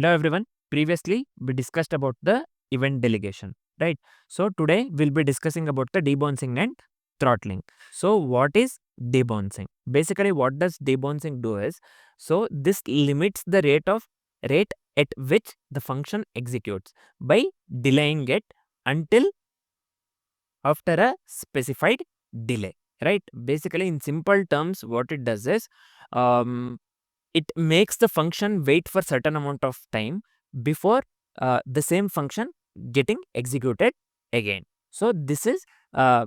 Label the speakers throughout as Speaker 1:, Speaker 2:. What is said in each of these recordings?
Speaker 1: Hello everyone. Previously we discussed about the event delegation, right? So today we'll be discussing about the debouncing and throttling. So what is debouncing? Basically what does debouncing do is, so this limits the rate at which the function executes by delaying it until after a specified delay, right? Basically in simple terms what it does is, it makes the function wait for certain amount of time before the same function getting executed again. So this is uh,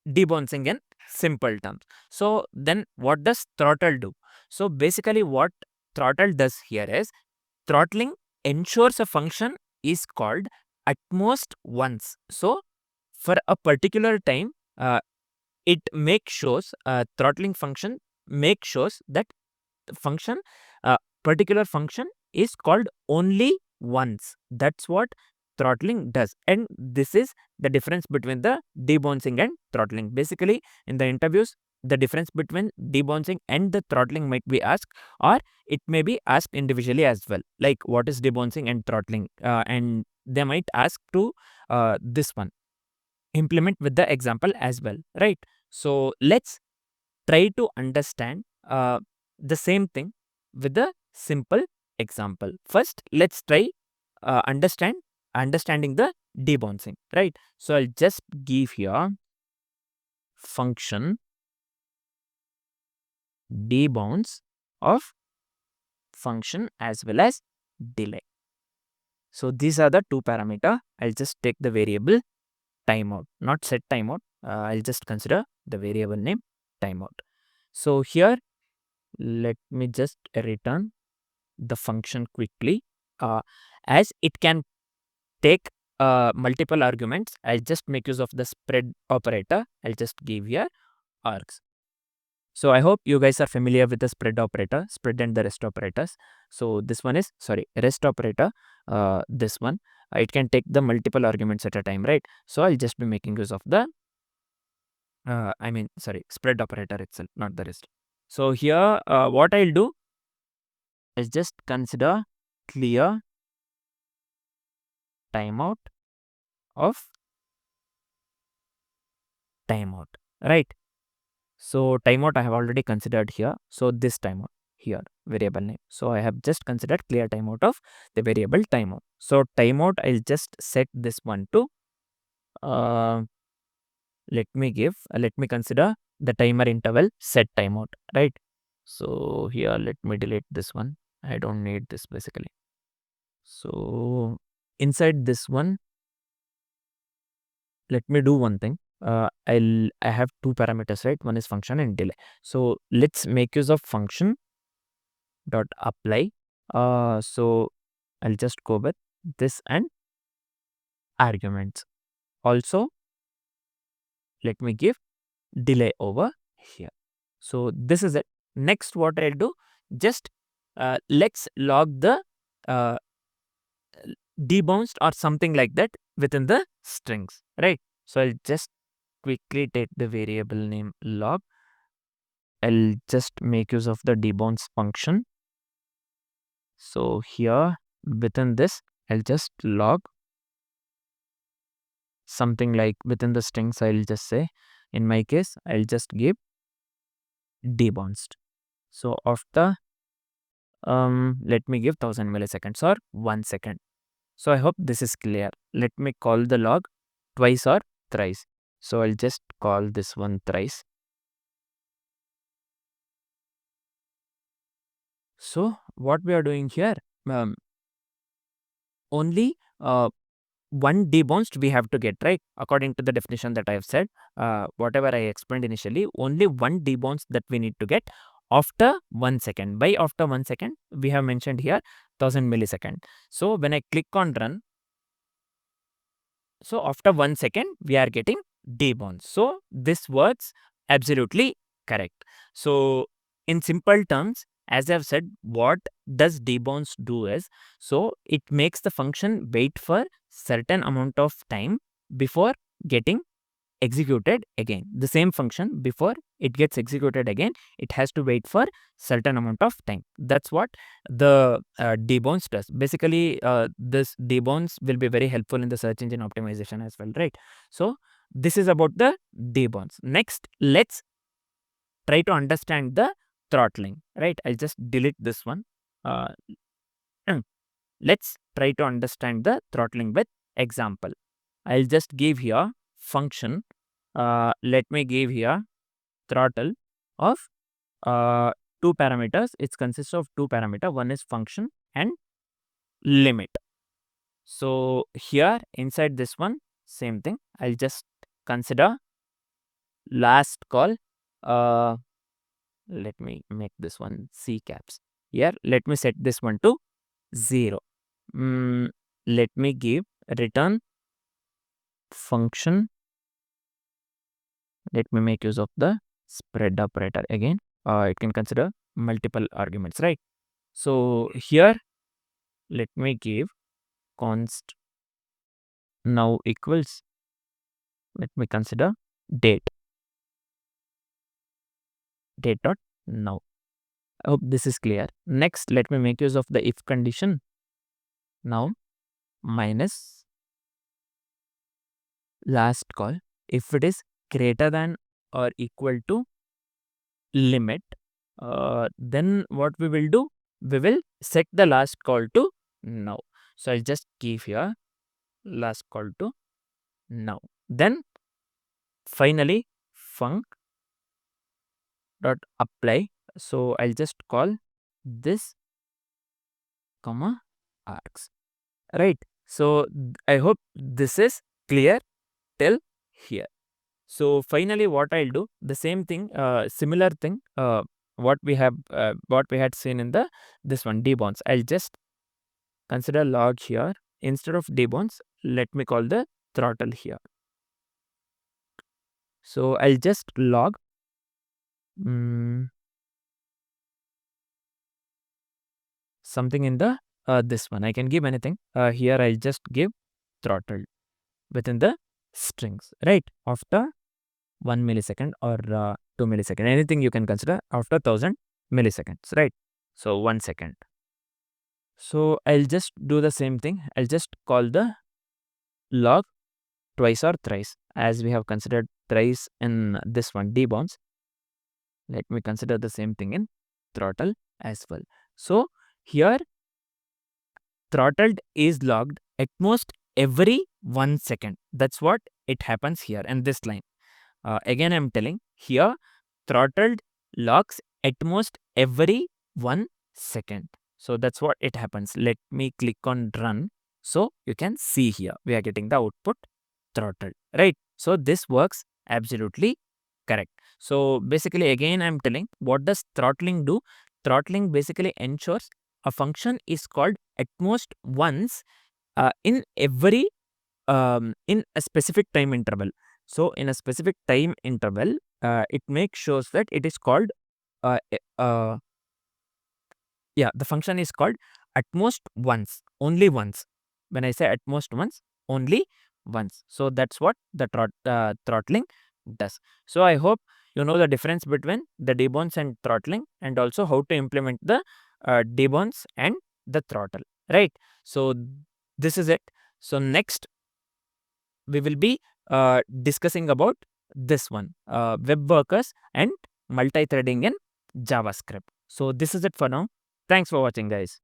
Speaker 1: debouncing in simple terms. So then what does throttle do? So basically what throttle does here is, throttling ensures a function is called at most once. So for a particular time, it makes shows throttling function make shows that the function particular function is called only once. That's what throttling does, and this is the difference between the debouncing and throttling. Basically in the interviews, the difference between debouncing and the throttling might be asked, or it may be asked individually as well, like what is debouncing and throttling, and they might ask to this one implement with the example as well, right? So let's try to understand the same thing with a simple example. First, let's try understanding the debouncing, right? So I'll just give here function debounce of function as well as delay. So these are the two parameter. I'll just take the variable timeout, not set timeout. I'll just consider the variable name timeout. So here, let me just return the function quickly. As it can take multiple arguments, I'll just make use of the spread operator. I'll just give here args. So I hope you guys are familiar with the spread operator, spread and the rest operators. So this one is, sorry, rest operator, this one, it can take the multiple arguments at a time, right? So I'll just be making use of the, spread operator itself, not the rest. So here, what I'll do is just consider clear timeout of timeout, right? So timeout I have already considered here. So this timeout here, variable name. So I have just considered clear timeout of the variable timeout. So timeout, I'll just set this one to, let me consider the timer interval set timeout, right? So here, let me delete this one. I don't need this basically. So inside this one, let me do one thing. I have two parameters, right? One is function and delay. So let's make use of function dot apply. So I'll just go with this and arguments. Also, let me give delay over here. So this is it. Next, what I'll do, just let's log the debounced or something like that within the strings, right? So I'll just quickly take the variable name log. I'll just make use of the debounce function. So here within this, I'll just log something like within the strings. I'll just say, in my case, I'll just give debounced. So after, let me give 1000 milliseconds or 1 second. So I hope this is clear. Let me call the log twice or thrice. So I'll just call this one thrice. So what we are doing here, only one debounced we have to get, right? According to the definition that I have said, whatever I explained initially, only one debounced that we need to get after 1 second. By after 1 second, we have mentioned here 1000 millisecond. So when I click on run, so after 1 second, we are getting debounced. So this works absolutely correct. So in simple terms, as I've said, what does debounce do is, so it makes the function wait for certain amount of time before getting executed again, the same function before it gets executed again, it has to wait for certain amount of time. That's what the debounce does. Basically, this debounce will be very helpful in the search engine optimization as well, right? So this is about the debounce. Next, let's try to understand the throttling, right? I'll just delete this one. Let's try to understand the throttling with example. I'll just give here function. Let me give here throttle of two parameters. It consists of two parameters. One is function and limit. So here inside this one, same thing. I'll just consider last call. Let me make this one C caps. Here, let me set this one to 0. Let me give return function. Let me make use of the spread operator again. It can consider multiple arguments, right? So here, let me give const now equals, let me consider date dot now. I hope this is clear. Next, let me make use of the if condition. Now minus last call. If it is greater than or equal to limit, then what we will do? We will set the last call to now. So I'll just give here last call to now. Then finally func dot apply. So I'll just call this comma args, right? So I hope this is clear till here. So finally what I'll do, the same thing, similar thing, what we had seen in the this one debounce. I'll just consider log here. Instead of debounce, let me call the throttle here. So I'll just log something in the this one. I can give anything. Here I'll just give throttle within the strings, right? After 1 millisecond or 2 millisecond, anything you can consider after 1000 milliseconds, right? So 1 second. So I'll just do the same thing. I'll just call the log twice or thrice, as we have considered thrice in this one debounce. Let me consider the same thing in throttle as well. So here throttled is logged at most every 1 second. That's what it happens here in this line. Again, I'm telling here throttled logs at most every 1 second. So that's what it happens. Let me click on run. So you can see here we are getting the output throttled, right? So this works absolutely correct. So basically, again, I'm telling what does throttling do? Throttling basically ensures a function is called at most once in every in a specific time interval. So in a specific time interval, it makes sure that it is called the function is called at most once, only once. When I say at most once, only once. So that's what the throttling does. So I hope you know the difference between the debounce and throttling, and also how to implement the debounce and the throttle, right? So this is it. So next we will be discussing about this one, web workers and multi-threading in JavaScript. So this is it for now. Thanks for watching, guys.